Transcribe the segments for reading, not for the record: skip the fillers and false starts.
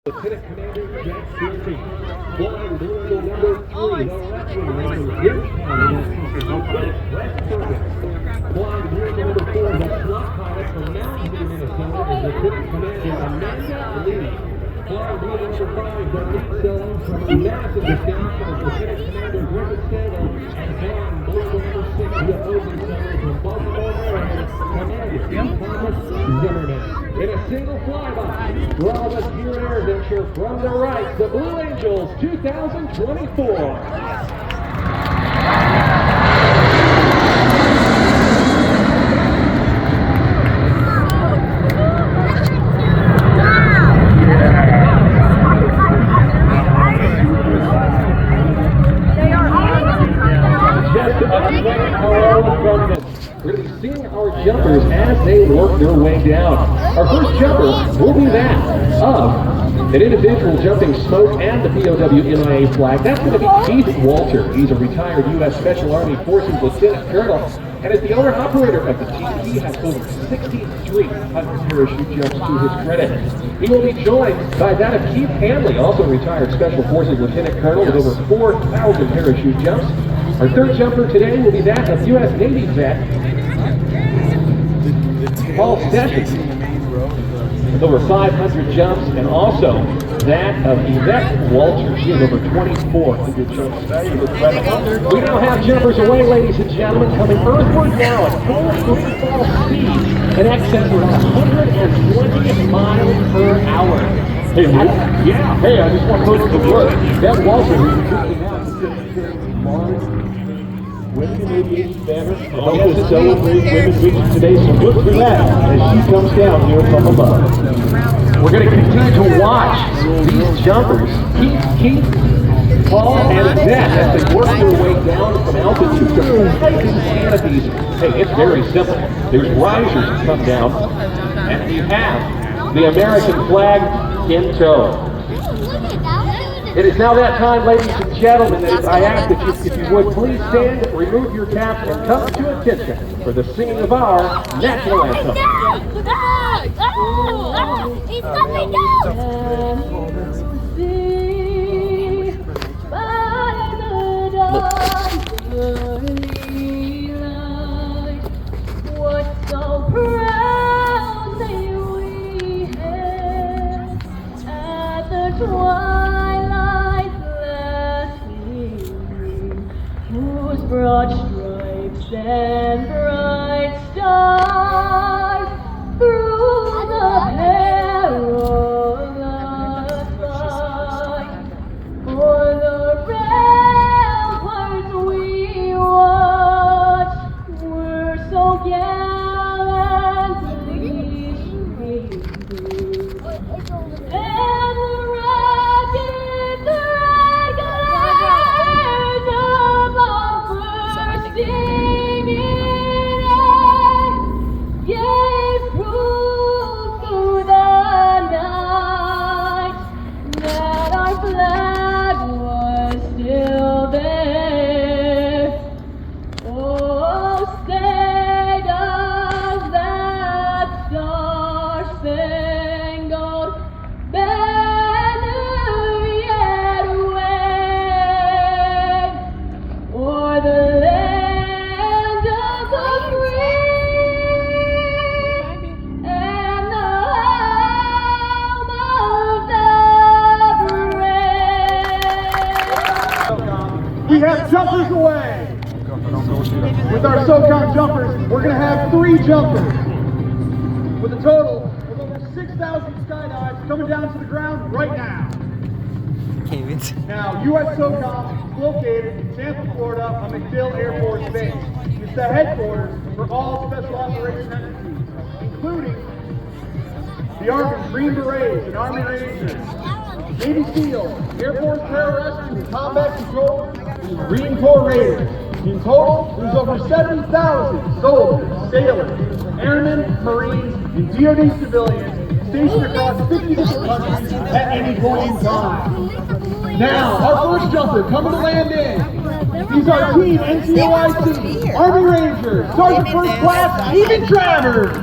Lieutenant Commander Jack Pearson. Flying blue number 3, the Russian number Jim County. West Perkins. Flying blue number 4, the SWAT pilot from Mountain View, Minnesota, is Lieutenant Commander Amanda Lee. Flying blue number 5, the Lead Zone from massive Wisconsin, is Lieutenant Commander Griffin Stengel. And flying blue number 6, the opposing center from Baltimore, Maryland, Commander Thomas Zimmerman. In a single flyby, Bravo Gear Air Venture from the right, the Blue Angels 2024. We're going to be seeing our jumpers as they work their way down. Our first jumper will be that of an individual jumping smoke and the POW MIA flag. That's going to be Keith Walter. He's a retired U.S. Special Army Forces Lieutenant Colonel and is the owner-operator of the team. He has over 6,300 parachute jumps to his credit. He will be joined by that of Keith Hanley, also retired Special Forces Lieutenant Colonel with over 4,000 parachute jumps. Our third jumper today will be that of U.S. Navy vet Paul Sessions with over 500 jumps, and also that of Yvette Walter. She has over 2,400 jumps. We now have jumpers away, ladies and gentlemen, coming earthward now at full free fall speed in excess of 120 miles per hour. Hey, hey, I just want to put it to work. Yvette Walter, who's recruiting now to Mars Women Aviation banner to help us celebrate Women's Week today, so look for that as she comes down here from above. We're going to continue to watch these jumpers, Keith, Paul, and Zach, as they work their way down from altitude. These canopies, hey, it's very simple. There's risers that come down, and you have the American flag in tow. It is now that time, ladies and gentlemen, that I ask that you, if you would, please stand, remove your caps, and come to attention for the singing of our national anthem. He's coming down! What so proud may we have at the twilight's last gleaming, whose broad stripes and bright stars through the perilous fight. For the ramparts we watched were so gallantly streaming, and the ragged regulars above bursting in air gave proof through the night that our flag was still there. Oh, say does that star-spangled banner yet wave o'er the land of the free and the home of the brave? We have jumpers away. With our SOCOM jumpers, we're going to have 3 jumpers with a total of over 6,000 skydives coming down to the ground right now. Now, U.S. SOCOM is located in Tampa, Florida on MacDill Air Force Base. It's the headquarters for all special operations entities, including the Army Green Berets and Army Rangers, Navy SEALs, Air Force Pararescue, Combat Control, and Marine Corps Raiders. In total, there's over 7,000 soldiers, sailors, airmen, Marines, and DoD civilians stationed across 50 different countries at any point in time. Now, our first jumper coming to land in. He's our team NCOIC, Army Rangers, Sergeant First Class Stephen Travers.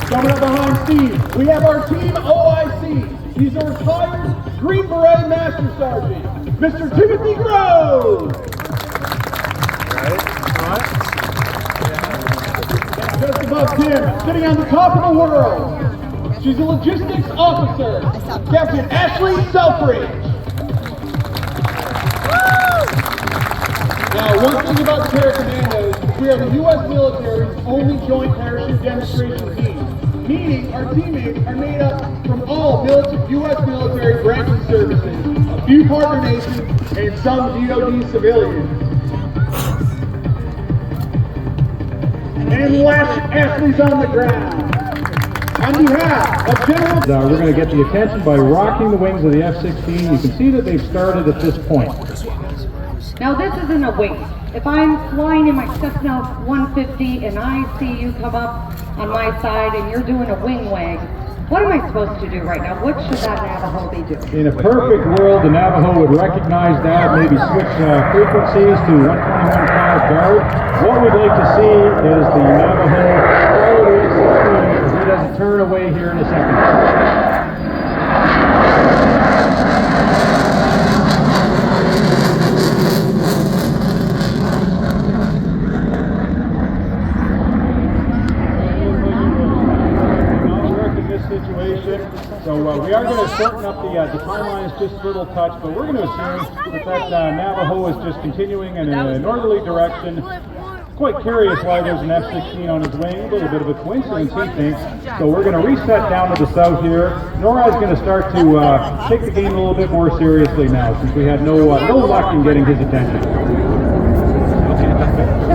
Coming up behind Steve, we have our team OIC. He's a retired Green Beret Master Sergeant, Mr. Timothy Groves. Just above Tim, sitting on the top of the world, she's a logistics officer, Captain Ashley Selfridge. Now, one thing about the Paracommandos, we are the U.S. military's only joint parachute demonstration team, meaning our teammates are made up from all U.S. military branches services, a few partner nations, and some DoD civilians. And last, Ashley's on the ground. On behalf of General... We're going to get the attention by rocking the wings of the F-16. You can see that they've started at this point. Now this isn't a wing. If I'm flying in my Cessna 150 and I see you come up on my side and you're doing a wing wag, what am I supposed to do right now? What should that Navajo be doing? In a perfect world, the Navajo would recognize that, maybe switch frequencies to 121.5 guard. What we'd like to see is the Navajo follow the F-16 as he doesn't turn away here in a second. So we are going to shorten up the timeline is just a little touch, but we're going to assume that Navajo is just continuing in a northerly direction. Quite curious why there's an F-16 on his wing, a little bit of a coincidence, he thinks. So we're going to reset down to the south here. NORAD is going to start to take the game a little bit more seriously now, since we had no luck in getting his attention. So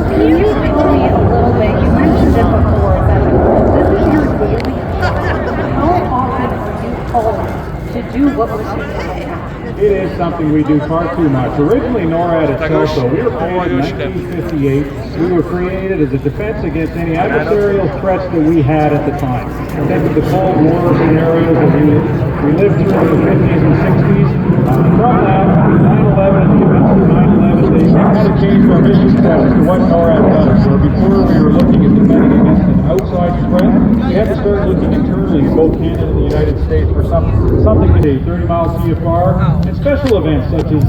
can you tell me a little bit, you mentioned it before, that this is your daily job. How often are you called to do what we're doing right now? It is something we do far too much. Originally, NORAD itself, though, we were created in 1958. We were created as a defense against any adversarial threats that we had at the time. Think of the Cold War scenarios that we lived through in the 50s and 60s. From that, 9/11 and the events of 9/11, they kind of changed our mission set as to what NORAD does. So before we were looking at defending against an outside threat, we had to start looking internally in both Canada and the United States for something to do. 30-mile CFR and special events such as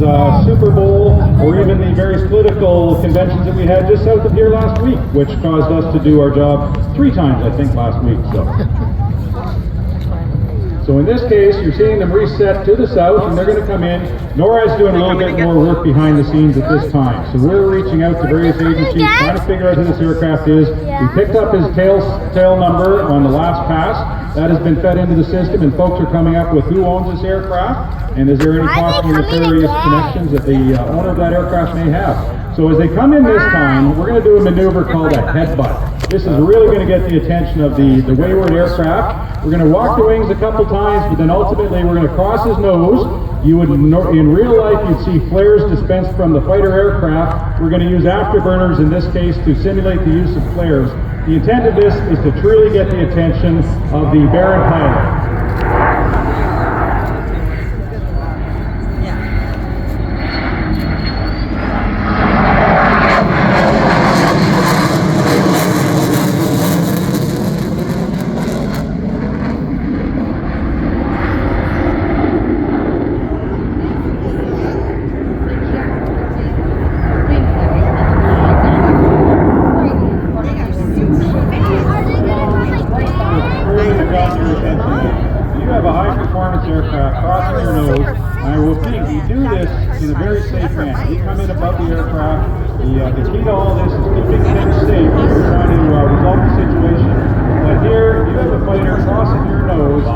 Super Bowl or even the various political conventions that we had just south of here last week, which caused us to do our job 3 times, I think, last week. So in this case, you're seeing them reset to the south, and they're going to come in. NORAD's doing a little bit more work behind the scenes at this time. So we're reaching out to various agencies, trying to figure out who this aircraft is. We picked up his tail number on the last pass. That has been fed into the system, and folks are coming up with who owns this aircraft, and is there any possible nefarious connections that the owner of that aircraft may have. So as they come in this time, we're going to do a maneuver called a headbutt. This is really going to get the attention of the wayward aircraft. We're going to walk the wings a couple times, but then ultimately we're going to cross his nose. You would, in real life, you'd see flares dispensed from the fighter aircraft. We're going to use afterburners in this case to simulate the use of flares. The intent of this is to truly get the attention of the Baron pilot. Aircraft crossing your nose. I will think we do this in a very safe manner. We come in above the aircraft. The key to all this is keeping things safe. We're trying to resolve the situation. But here, you have a fighter crossing your nose.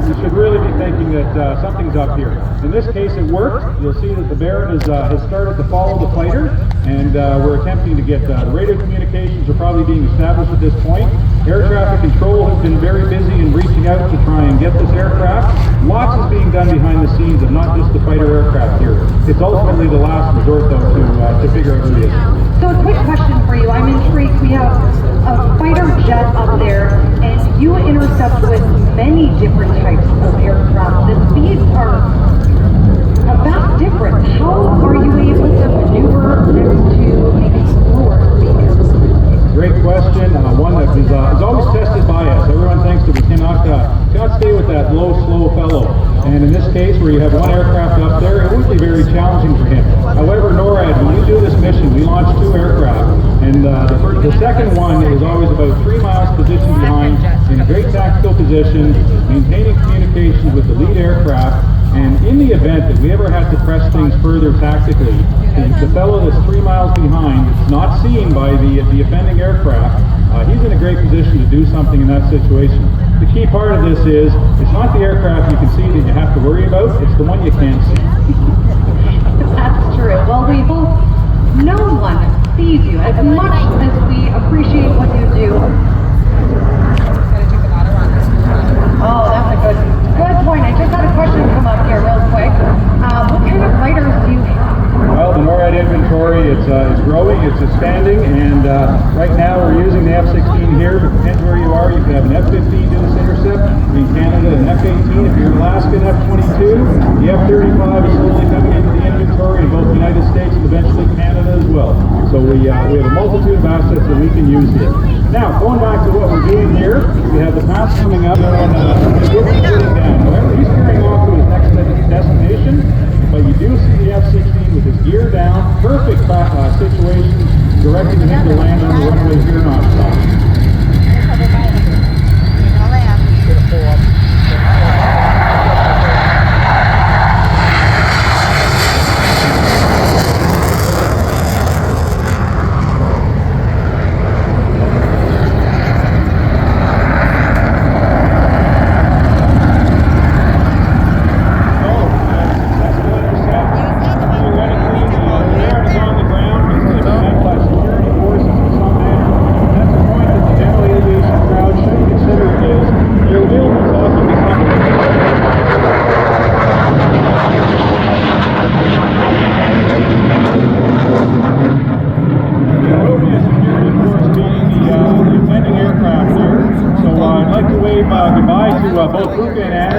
You should really be thinking that something's up here. In this case, it worked. You'll see that the Baron has started to follow the fighter, and we're attempting to get the radio communications are probably being established at this point. Air traffic control has been very busy in reaching out to try and get this aircraft. Lots is being done behind the scenes of not just the fighter aircraft here. It's ultimately the last resort, though, to figure out who it is. So a quick question for you. I'm intrigued. We have a fighter jet up there, and you intercept with many different types of aircraft. The speeds are about different. How are you able to maneuver next to maybe slower speeds? Great question. One that is always tested by us. Everyone case where you have one aircraft up there, it would be very challenging for him. However, NORAD, when we do this mission, we launch 2 aircraft, and the second one is always about 3 miles position behind, in a great tactical position, maintaining communications with the lead aircraft, and in the event that we ever had to press things further tactically, the fellow that's 3 miles behind, it's not seen by the offending aircraft, he's in a great position to do something in that situation. The key part of this is, it's not the aircraft you can see that you have to worry about, it's the one you can't see. That's true. Well, we hope no one sees you as much as we appreciate what you do. Oh, that's a good point. I just had a question come up here real quick. What kind of fighters do you have? Well, the NORAD inventory, it's growing, it's expanding, and right now we're using the F-16 here, but depends where you are, you can have an F-15 do this intercept, in Canada an F-18, if you're in Alaska an F-22, the F-35 is slowly coming into the inventory in both the United States and eventually Canada as well. So we have a multitude of assets that we can use here. Now, going back to what we're doing here, we have the pass coming up, and we're putting down. However, he's carrying off to his next destination, but you do see the F-16 with his gear down, perfect situation, directing him to land on the runway here in Oshkosh. Goodbye to both Luca and Anna.